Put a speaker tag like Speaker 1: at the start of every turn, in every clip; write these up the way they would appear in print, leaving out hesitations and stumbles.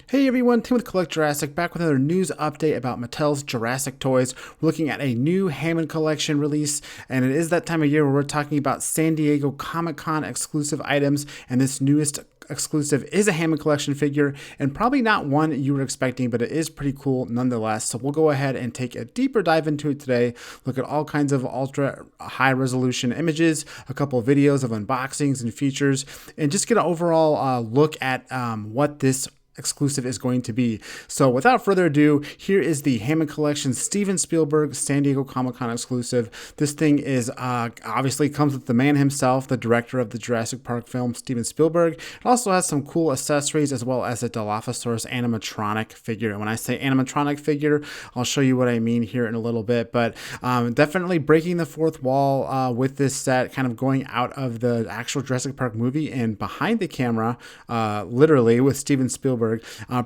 Speaker 1: Hey everyone, Tim with Collect Jurassic back with another news update about Mattel's Jurassic toys. We're looking at a new Hammond collection release, and it is that time of year where we're talking about San Diego Comic-Con exclusive items, and this newest exclusive is a Hammond collection figure, and probably not one you were expecting, but it is pretty cool nonetheless. So we'll go ahead and take a deeper dive into it today, look at all kinds of ultra high resolution images, a couple of videos of unboxings and features, and just get an overall look at what this exclusive is going to be. So without further ado, here is the Hammond Collection Steven Spielberg San Diego Comic-Con exclusive. This thing is obviously comes with the man himself, the director of the Jurassic Park film, Steven Spielberg. It also has some cool accessories as well as a Dilophosaurus animatronic figure. And when I say animatronic figure, I'll show you what I mean here in a little bit. But definitely breaking the fourth wall with this set, kind of going out of the actual Jurassic Park movie and behind the camera, literally with Steven Spielberg.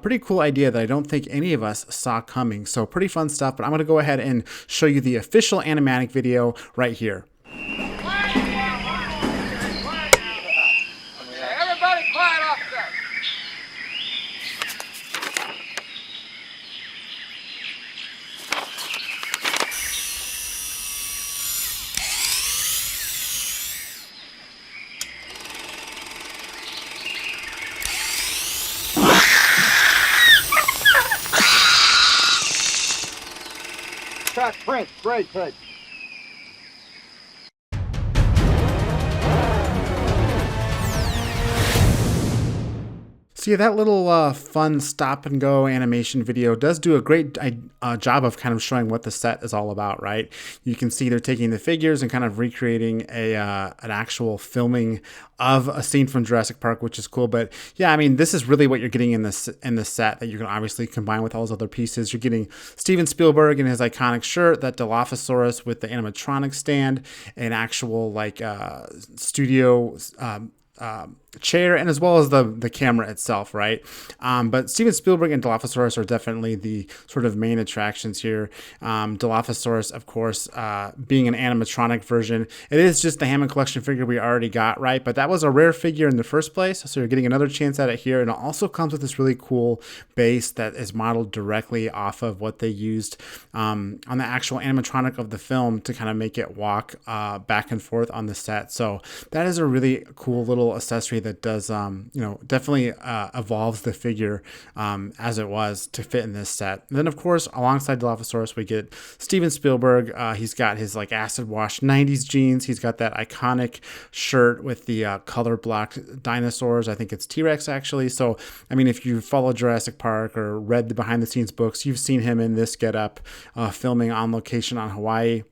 Speaker 1: Pretty cool idea that I don't think any of us saw coming. So pretty fun stuff, but I'm going to go ahead and show you the official animatic video right here.
Speaker 2: Everybody quiet off there. Track print, great print.
Speaker 1: So yeah, that little fun stop and go animation video does do a great job of kind of showing what the set is all about, right? You can see they're taking the figures and kind of recreating an actual filming of a scene from Jurassic Park, which is cool. But yeah, I mean, this is really what you're getting in the set that you can obviously combine with all those other pieces. You're getting Steven Spielberg in his iconic shirt, that Dilophosaurus with the animatronic stand, an actual like studio chair, and as well as the camera itself, right? But Steven Spielberg and Dilophosaurus are definitely the sort of main attractions here. Dilophosaurus, of course, being an animatronic version. It is just the Hammond collection figure we already got, right? But that was a rare figure in the first place, so you're getting another chance at it here. And it also comes with this really cool base that is modeled directly off of what they used on the actual animatronic of the film to kind of make it walk back and forth on the set. So that is a really cool little accessory that does definitely evolves the figure as it was to fit in this set. And then of course, alongside Dilophosaurus, we get Steven Spielberg. He's got his like acid wash 90s jeans. He's got that iconic shirt with the color blocked dinosaurs. I think it's T-Rex actually. So I mean, if you follow Jurassic Park or read the behind the scenes books, you've seen him in this getup filming on location on Hawaii.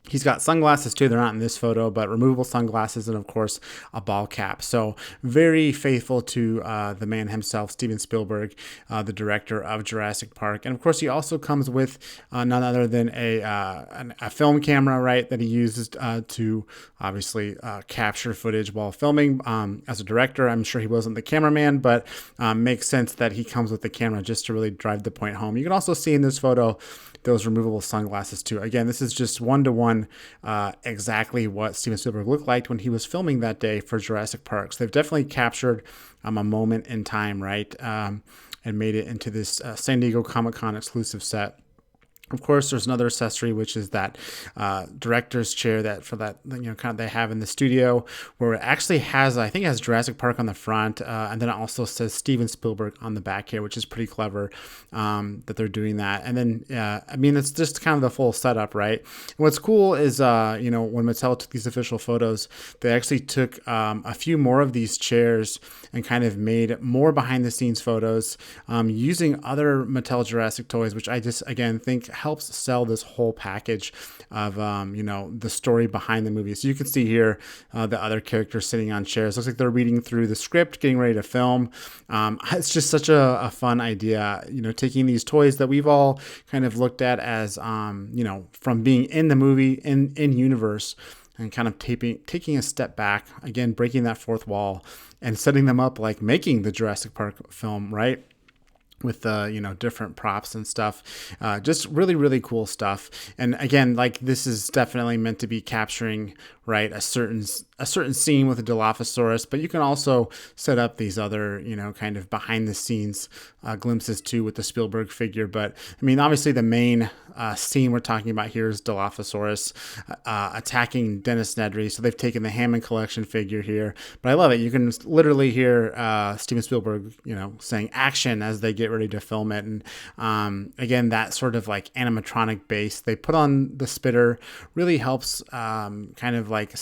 Speaker 1: He's got sunglasses too. They're not in this photo, but removable sunglasses and, of course, a ball cap. So very faithful to the man himself, Steven Spielberg, the director of Jurassic Park. And, of course, he also comes with none other than a film camera, right, that he uses to obviously capture footage while filming. As a director, I'm sure he wasn't the cameraman, but makes sense that he comes with the camera just to really drive the point home. You can also see in this photo those removable sunglasses too. Again, this is just one-to-one exactly what Steven Spielberg looked like when he was filming that day for Jurassic Park. So they've definitely captured a moment in time, right, and made it into this San Diego Comic-Con exclusive set. Of course, there's another accessory, which is that director's chair that kind of they have in the studio, where it actually has, I think it has Jurassic Park on the front, and then it also says Steven Spielberg on the back here, which is pretty clever that they're doing that. And then, I mean, it's just kind of the full setup, right? And what's cool is, when Mattel took these official photos, they actually took a few more of these chairs and kind of made more behind the scenes photos using other Mattel Jurassic toys, which I just, again, think helps sell this whole package of the story behind the movie. So you can see here the other characters sitting on chairs. Looks like they're reading through the script, getting ready to film. It's just such a fun idea, taking these toys that we've all kind of looked at as from being in the movie in universe, and kind of taking a step back, again breaking that fourth wall and setting them up like making the Jurassic Park film, right? with different props and stuff. Just really, really cool stuff. And again, like, this is definitely meant to be capturing, right, a certain scene with a Dilophosaurus, but you can also set up these other, kind of behind the scenes glimpses too with the Spielberg figure. But I mean, obviously the main scene we're talking about here is Dilophosaurus attacking Dennis Nedry. So they've taken the Hammond collection figure here, but I love it. You can literally hear Steven Spielberg, saying action as they get ready to film it. And again, that sort of like animatronic base they put on the spitter really helps kind of like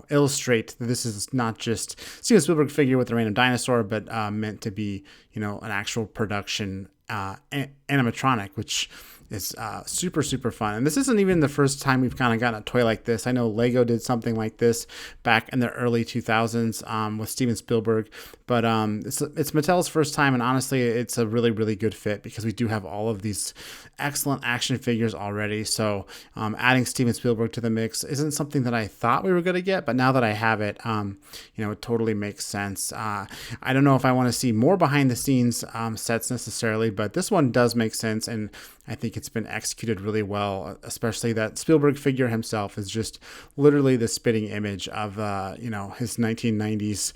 Speaker 1: illustrate that this is not just Steven Spielberg figure with a random dinosaur, but meant to be an actual production animatronic, which is super, super fun. And this isn't even the first time we've kind of gotten a toy like this. I know Lego did something like this back in the early 2000s with Steven Spielberg, but it's Mattel's first time, and honestly, it's a really, really good fit because we do have all of these excellent action figures already. So adding Steven Spielberg to the mix isn't something that I thought we were going to get, but now that I have it, it totally makes sense. I don't know if I want to see more behind the scenes sets necessarily, but this one does make sense, and I think it's been executed really well, especially that Spielberg figure himself is just literally the spitting image of, his 1990s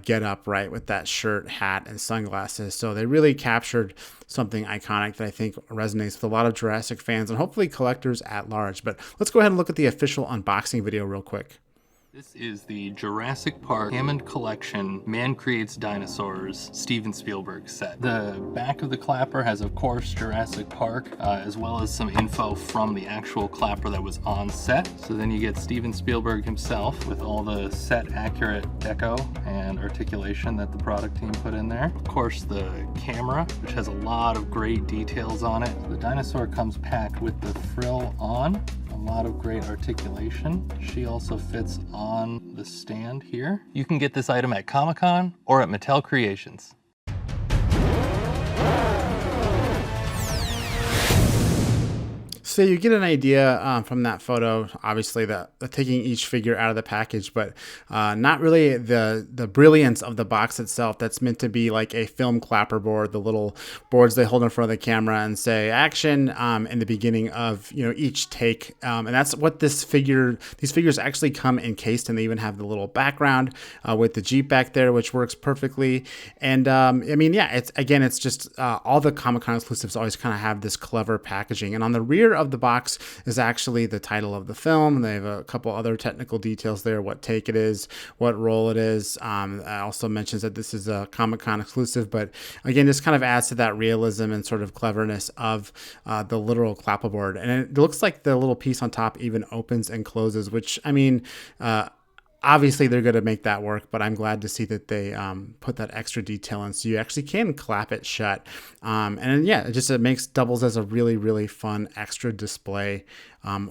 Speaker 1: get up, right, with that shirt, hat, and sunglasses. So they really captured something iconic that I think resonates with a lot of Jurassic fans and hopefully collectors at large. But let's go ahead and look at the official unboxing video real quick.
Speaker 3: This is the Jurassic Park Hammond Collection Man Creates Dinosaurs Steven Spielberg set. The back of the clapper has, of course, Jurassic Park, as well as some info from the actual clapper that was on set. So then you get Steven Spielberg himself with all the set accurate deco and articulation that the product team put in there. Of course, the camera, which has a lot of great details on it. The dinosaur comes packed with the frill on. A lot of great articulation. She also fits on the stand here. You can get this item at Comic-Con or at Mattel Creations.
Speaker 1: So you get an idea from that photo, obviously, that taking each figure out of the package, but not really the brilliance of the box itself. That's meant to be like a film clapper board, the little boards they hold in front of the camera and say action in the beginning of each take. And that's what these figures actually come encased, and they even have the little background with the Jeep back there, which works perfectly. And it's just all the Comic-Con exclusives always kind of have this clever packaging. And on the rear of the box is actually the title of the film. They have a couple other technical details there, what take it is, what role it is. It also mentions that this is a Comic-Con exclusive, but again, this kind of adds to that realism and sort of cleverness of the literal clapperboard. And it looks like the little piece on top even opens and closes, which, obviously they're going to make that work, but I'm glad to see that they put that extra detail in so you actually can clap it shut. It makes doubles as a really, really fun extra display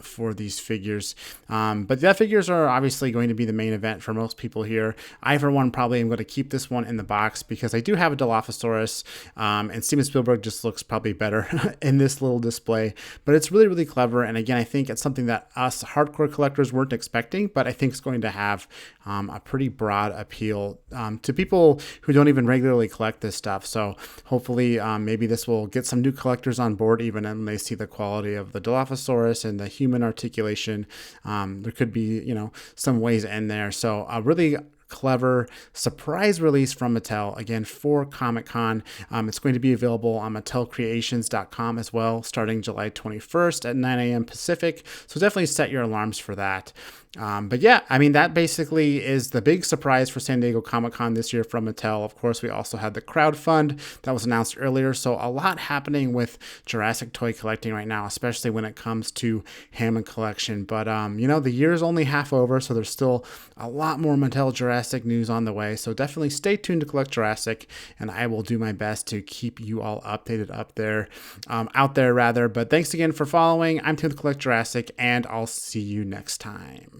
Speaker 1: for these figures. But the figures are obviously going to be the main event for most people here. I, for one, probably am going to keep this one in the box because I do have a Dilophosaurus, and Steven Spielberg just looks probably better in this little display. But it's really, really clever. And again, I think it's something that us hardcore collectors weren't expecting, but I think it's going to have a pretty broad appeal to people who don't even regularly collect this stuff. So hopefully maybe this will get some new collectors on board even when they see the quality of the Dilophosaurus and the human articulation. There could be, some ways in there. So really clever surprise release from Mattel, again, for Comic-Con. It's going to be available on MattelCreations.com as well, starting July 21st at 9 a.m. Pacific. So definitely set your alarms for that. That basically is the big surprise for San Diego Comic-Con this year from Mattel. Of course, we also had the crowdfund that was announced earlier. So a lot happening with Jurassic toy collecting right now, especially when it comes to Hammond collection. But, the year is only half over, so there's still a lot more Mattel Jurassic news on the way. So definitely stay tuned to Collect Jurassic, and I will do my best to keep you all updated out there. But thanks again for following. I'm Tim with Collect Jurassic, and I'll see you next time.